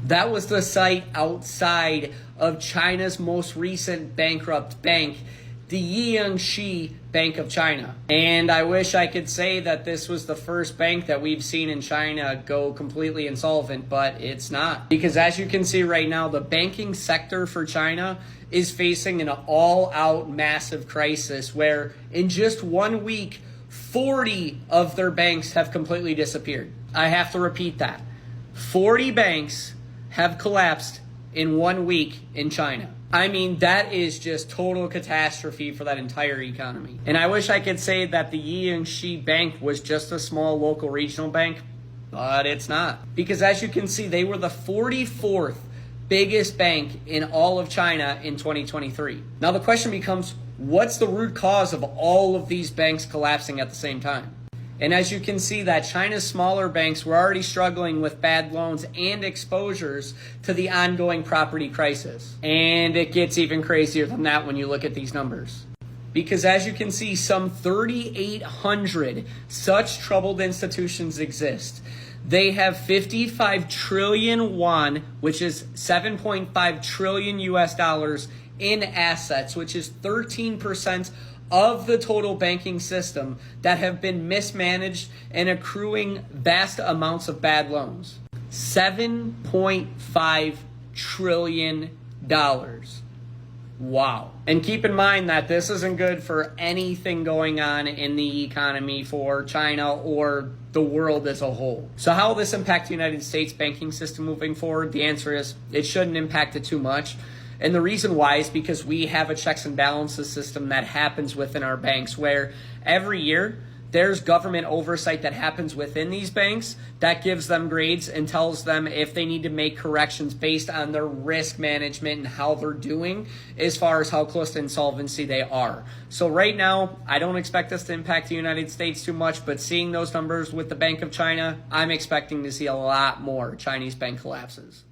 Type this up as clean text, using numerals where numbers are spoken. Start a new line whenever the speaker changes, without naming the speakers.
That was the site outside of China's most recent bankrupt bank, the Jiangxi Bank of China. And I wish I could say that this was the first bank that we've seen in China go completely insolvent, but it's not. Because as you can see right now, the banking sector for China is facing an all-out massive crisis where in just 1 week, 40 of their banks have completely disappeared. I have to repeat that. 40 banks have collapsed in 1 week in China. I mean, that is just total catastrophe for that entire economy. And I wish I could say that the Jiangxi Bank was just a small local regional bank, but it's not. Because as you can see, they were the 44th biggest bank in all of China in 2023. Now the question becomes, what's the root cause of all of these banks collapsing at the same time? And as you can see, that China's smaller banks were already struggling with bad loans and exposures to the ongoing property crisis. And it gets even crazier than that when you look at these numbers. Because as you can see, some 3,800 such troubled institutions exist. They have 55 trillion won, which is 7.5 trillion US dollars in assets, which is 13% of the total banking system that have been mismanaged and accruing vast amounts of bad loans. $7.5 trillion. Wow. And keep in mind that this isn't good for anything going on in the economy for China or the world as a whole. So how will this impact the United States banking system moving forward? The answer is it shouldn't impact it too much. And the reason why is because we have a checks and balances system that happens within our banks where every year there's government oversight that happens within these banks that gives them grades and tells them if they need to make corrections based on their risk management and how they're doing as far as how close to insolvency they are. So right now, I don't expect this to impact the United States too much, but seeing those numbers with the Bank of China, I'm expecting to see a lot more Chinese bank collapses.